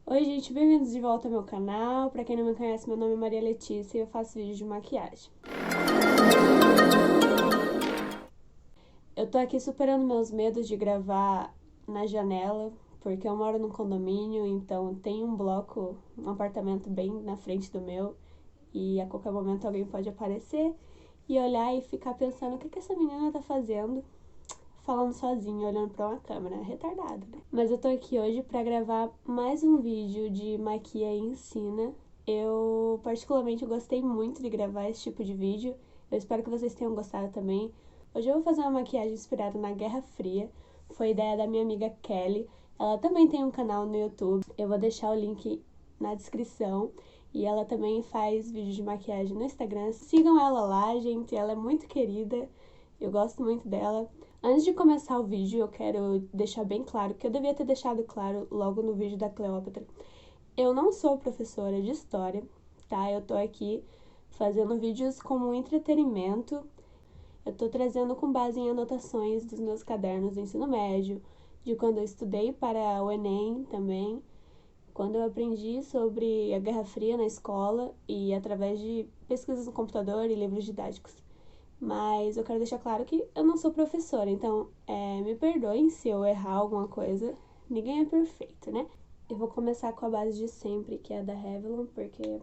Oi, gente, bem-vindos de volta ao meu canal. Pra quem não me conhece, meu nome é Maria Letícia e eu faço vídeos de maquiagem. Eu tô aqui superando meus medos de gravar na janela, porque eu moro num condomínio, então tem um bloco, um apartamento bem na frente do meu, e a qualquer momento alguém pode aparecer e olhar e ficar pensando o que essa menina tá fazendo, falando sozinha, olhando pra uma câmera, retardada, né? Mas eu tô aqui hoje pra gravar mais um vídeo de Maquia e Ensina. Eu particularmente gostei muito de gravar esse tipo de vídeo, eu espero que vocês tenham gostado também. Hoje eu vou fazer uma maquiagem inspirada na Guerra Fria, foi ideia da minha amiga Kelly, ela também tem um canal no YouTube, eu vou deixar o link na descrição. E ela também faz vídeos de maquiagem no Instagram, sigam ela lá, gente, ela é muito querida, eu gosto muito dela. Antes de começar o vídeo, eu quero deixar bem claro, que eu devia ter deixado claro logo no vídeo da Cleópatra. Eu não sou professora de história, tá? Eu tô aqui fazendo vídeos como entretenimento. Eu tô trazendo com base em anotações dos meus cadernos do ensino médio, de quando eu estudei para o Enem também, quando eu aprendi sobre a Guerra Fria na escola e através de pesquisas no computador e livros didáticos. Mas eu quero deixar claro que eu não sou professora, então me perdoem se eu errar alguma coisa. Ninguém é perfeito, né? Eu vou começar com a base de sempre, que é a da Revlon, porque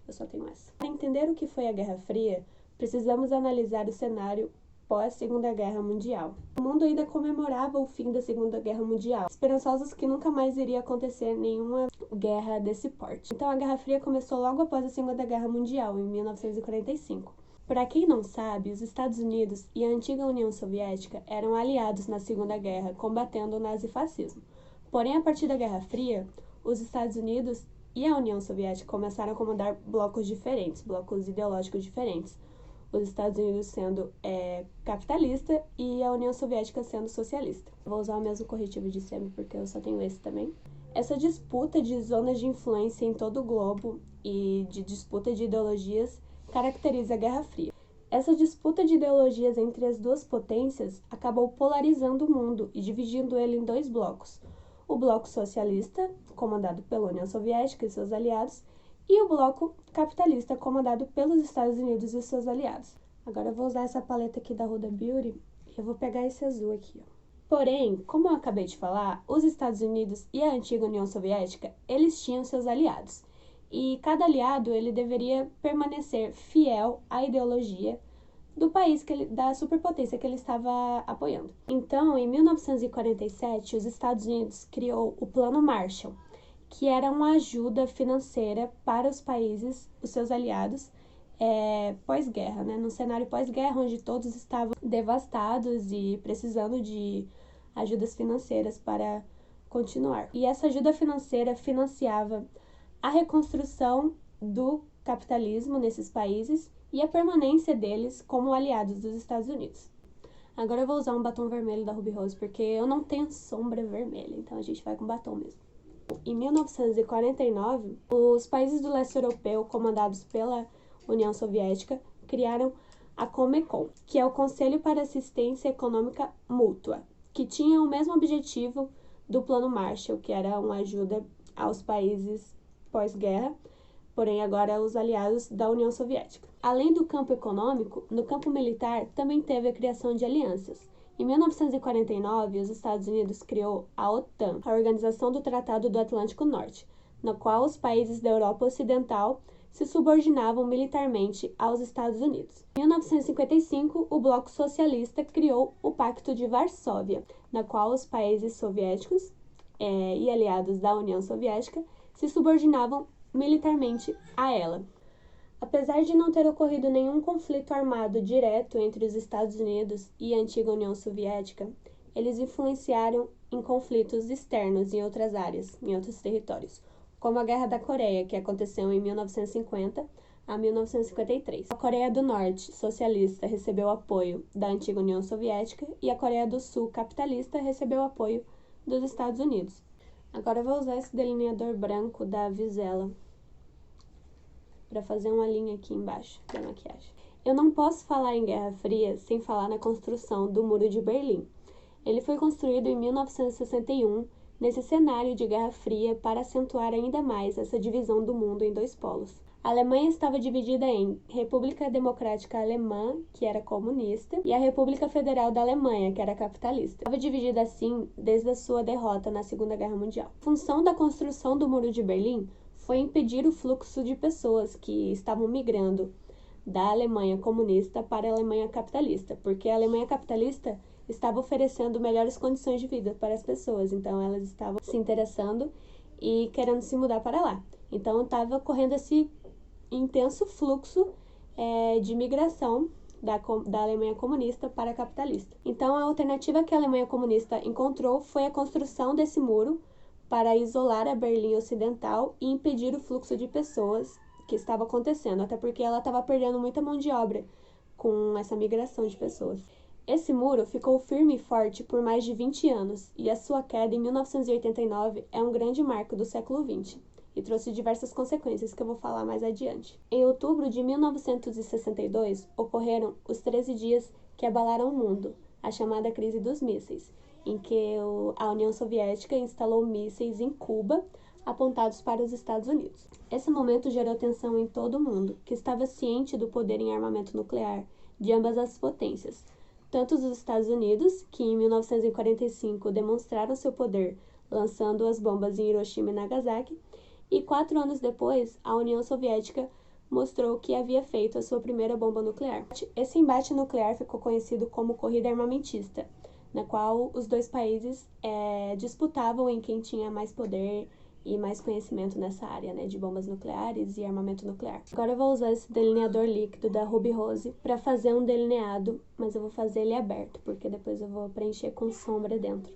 eu só tenho essa. Para entender o que foi a Guerra Fria, precisamos analisar o cenário pós-Segunda Guerra Mundial. O mundo ainda comemorava o fim da Segunda Guerra Mundial, esperançosos que nunca mais iria acontecer nenhuma guerra desse porte. Então a Guerra Fria começou logo após a Segunda Guerra Mundial, em 1945. Para quem não sabe, os Estados Unidos e a antiga União Soviética eram aliados na Segunda Guerra, combatendo o nazifascismo. Porém, a partir da Guerra Fria, os Estados Unidos e a União Soviética começaram a comandar blocos diferentes, blocos ideológicos diferentes. Os Estados Unidos sendo capitalista e a União Soviética sendo socialista. Vou usar o mesmo corretivo de sempre porque eu só tenho esse também. Essa disputa de zonas de influência em todo o globo e de disputa de ideologias caracteriza a Guerra Fria. Essa disputa de ideologias entre as duas potências acabou polarizando o mundo e dividindo ele em dois blocos. O bloco socialista, comandado pela União Soviética e seus aliados, e o bloco capitalista, comandado pelos Estados Unidos e seus aliados. Agora eu vou usar essa paleta aqui da Huda Beauty e eu vou pegar esse azul aqui, ó. Porém, como eu acabei de falar, os Estados Unidos e a antiga União Soviética, eles tinham seus aliados. E cada aliado ele deveria permanecer fiel à ideologia do país da superpotência que ele estava apoiando. Então, em 1947, os Estados Unidos criou o Plano Marshall, que era uma ajuda financeira para os países, os seus aliados, pós-guerra, né? No cenário pós-guerra, onde todos estavam devastados e precisando de ajudas financeiras para continuar. E essa ajuda financeira financiava a reconstrução do capitalismo nesses países e a permanência deles como aliados dos Estados Unidos. Agora eu vou usar um batom vermelho da Ruby Rose, porque eu não tenho sombra vermelha, então a gente vai com batom mesmo. Em 1949, os países do leste europeu, comandados pela União Soviética, criaram a Comecon, que é o Conselho para Assistência Econômica Mútua, que tinha o mesmo objetivo do Plano Marshall, que era uma ajuda aos países pós-guerra, porém agora os aliados da União Soviética. Além do campo econômico, no campo militar também teve a criação de alianças. Em 1949, os Estados Unidos criou a OTAN, a Organização do Tratado do Atlântico Norte, na qual os países da Europa Ocidental se subordinavam militarmente aos Estados Unidos. Em 1955, o Bloco Socialista criou o Pacto de Varsóvia, na qual os países soviéticos e aliados da União Soviética se subordinavam militarmente a ela. Apesar de não ter ocorrido nenhum conflito armado direto entre os Estados Unidos e a antiga União Soviética, eles influenciaram em conflitos externos em outras áreas, em outros territórios, como a Guerra da Coreia, que aconteceu em 1950 a 1953. A Coreia do Norte, socialista, recebeu apoio da antiga União Soviética e a Coreia do Sul, capitalista, recebeu apoio dos Estados Unidos. Agora eu vou usar esse delineador branco da Vizela para fazer uma linha aqui embaixo da maquiagem. Eu não posso falar em Guerra Fria sem falar na construção do Muro de Berlim. Ele foi construído em 1961 nesse cenário de Guerra Fria para acentuar ainda mais essa divisão do mundo em dois polos. A Alemanha estava dividida em República Democrática Alemã, que era comunista, e a República Federal da Alemanha, que era capitalista. Estava dividida assim desde a sua derrota na Segunda Guerra Mundial. A função da construção do Muro de Berlim foi impedir o fluxo de pessoas que estavam migrando da Alemanha comunista para a Alemanha capitalista, porque a Alemanha capitalista estava oferecendo melhores condições de vida para as pessoas, então elas estavam se interessando e querendo se mudar para lá. Então estava correndo esse intenso fluxo de migração da Alemanha comunista para a capitalista. Então a alternativa que a Alemanha comunista encontrou foi a construção desse muro para isolar a Berlim Ocidental e impedir o fluxo de pessoas que estava acontecendo, até porque ela estava perdendo muita mão de obra com essa migração de pessoas. Esse muro ficou firme e forte por mais de 20 anos, e a sua queda em 1989 é um grande marco do século XX e trouxe diversas consequências que eu vou falar mais adiante. Em outubro de 1962, ocorreram os 13 dias que abalaram o mundo, a chamada crise dos mísseis, em que a União Soviética instalou mísseis em Cuba, apontados para os Estados Unidos. Esse momento gerou tensão em todo o mundo, que estava ciente do poder em armamento nuclear de ambas as potências, tanto os Estados Unidos, que em 1945 demonstraram seu poder lançando as bombas em Hiroshima e Nagasaki, e 4 anos depois, a União Soviética mostrou que havia feito a sua primeira bomba nuclear. Esse embate nuclear ficou conhecido como corrida armamentista, na qual os dois países disputavam em quem tinha mais poder e mais conhecimento nessa área, de bombas nucleares e armamento nuclear. Agora eu vou usar esse delineador líquido da Ruby Rose para fazer um delineado, mas eu vou fazer ele aberto, porque depois eu vou preencher com sombra dentro.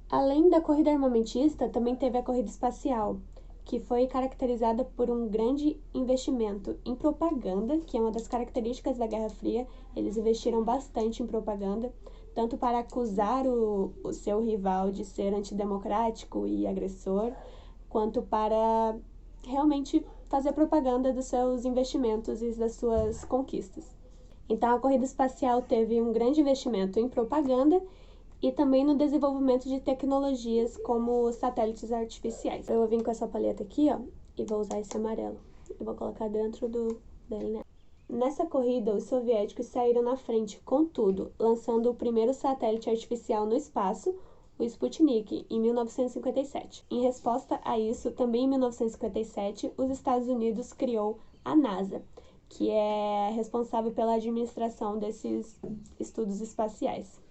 Além da corrida armamentista, também teve a corrida espacial, que foi caracterizada por um grande investimento em propaganda, que é uma das características da Guerra Fria. Eles investiram bastante em propaganda, tanto para acusar o seu rival de ser antidemocrático e agressor, quanto para realmente fazer propaganda dos seus investimentos e das suas conquistas. Então, a corrida espacial teve um grande investimento em propaganda e também no desenvolvimento de tecnologias como satélites artificiais. Eu vou vir com essa paleta aqui, e vou usar esse amarelo. Eu vou colocar dentro dele, né? Nessa corrida, os soviéticos saíram na frente com tudo, lançando o primeiro satélite artificial no espaço, o Sputnik, em 1957. Em resposta a isso, também em 1957, os Estados Unidos criou a NASA, que é responsável pela administração desses estudos espaciais.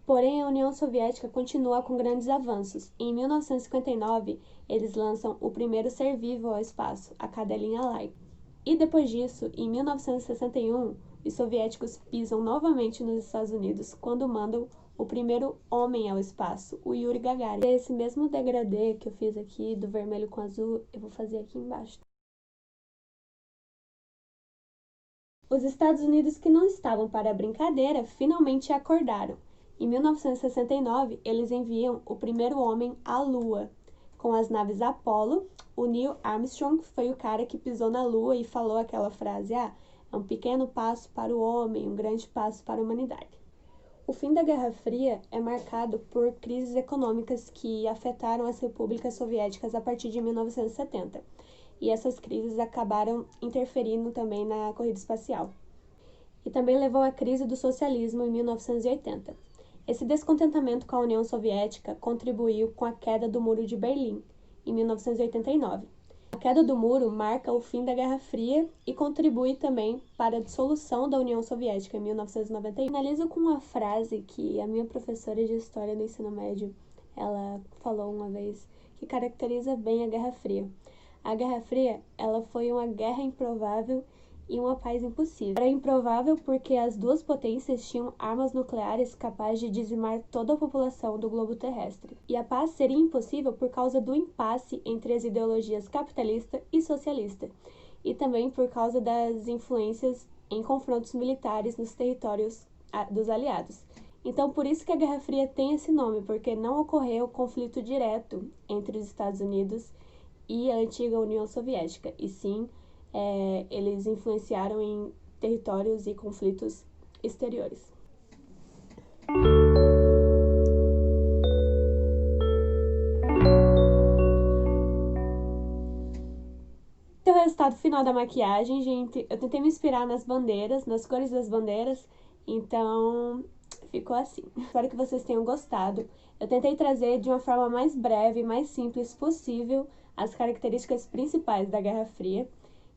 Porém, a União Soviética continua com grandes avanços. Em 1959, eles lançam o primeiro ser vivo ao espaço, a cadelinha Laika. E depois disso, em 1961, os soviéticos pisam novamente nos Estados Unidos quando mandam o primeiro homem ao espaço, o Yuri Gagarin. Esse mesmo degradê que eu fiz aqui, do vermelho com azul, eu vou fazer aqui embaixo. Os Estados Unidos, que não estavam para a brincadeira, finalmente acordaram. Em 1969, eles enviam o primeiro homem à Lua. Com as naves Apollo, o Neil Armstrong foi o cara que pisou na Lua e falou aquela frase: é um pequeno passo para o homem, um grande passo para a humanidade. O fim da Guerra Fria é marcado por crises econômicas que afetaram as repúblicas soviéticas a partir de 1970. E essas crises acabaram interferindo também na corrida espacial. E também levou à crise do socialismo em 1980. Esse descontentamento com a União Soviética contribuiu com a queda do Muro de Berlim, em 1989. A queda do muro marca o fim da Guerra Fria e contribui também para a dissolução da União Soviética, em 1991. Finalizo com uma frase que a minha professora de História do Ensino Médio, ela falou uma vez, que caracteriza bem a Guerra Fria. A Guerra Fria, ela foi uma guerra improvável e uma paz impossível. Era improvável porque as duas potências tinham armas nucleares capazes de dizimar toda a população do globo terrestre. E a paz seria impossível por causa do impasse entre as ideologias capitalista e socialista, e também por causa das influências em confrontos militares nos territórios dos aliados. Então, por isso que a Guerra Fria tem esse nome, porque não ocorreu conflito direto entre os Estados Unidos e a antiga União Soviética, e sim eles influenciaram em territórios e conflitos exteriores. O resultado final da maquiagem, gente, eu tentei me inspirar nas bandeiras, nas cores das bandeiras, então ficou assim. Espero que vocês tenham gostado. Eu tentei trazer de uma forma mais breve, mais simples possível, as características principais da Guerra Fria,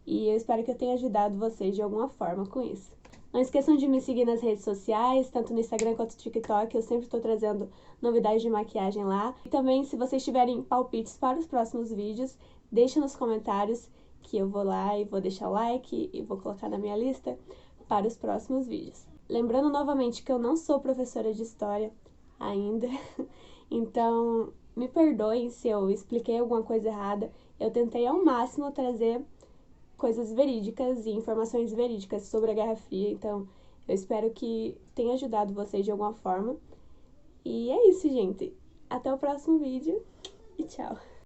e eu espero que eu tenha ajudado vocês de alguma forma com isso. Não esqueçam de me seguir nas redes sociais, tanto no Instagram quanto no TikTok, eu sempre estou trazendo novidades de maquiagem lá. E também, se vocês tiverem palpites para os próximos vídeos, deixem nos comentários que eu vou lá e vou deixar o like e vou colocar na minha lista para os próximos vídeos. Lembrando novamente que eu não sou professora de história ainda, então me perdoem se eu expliquei alguma coisa errada. Eu tentei ao máximo trazer coisas verídicas e informações verídicas sobre a Guerra Fria, então eu espero que tenha ajudado vocês de alguma forma. E é isso, gente. Até o próximo vídeo e tchau!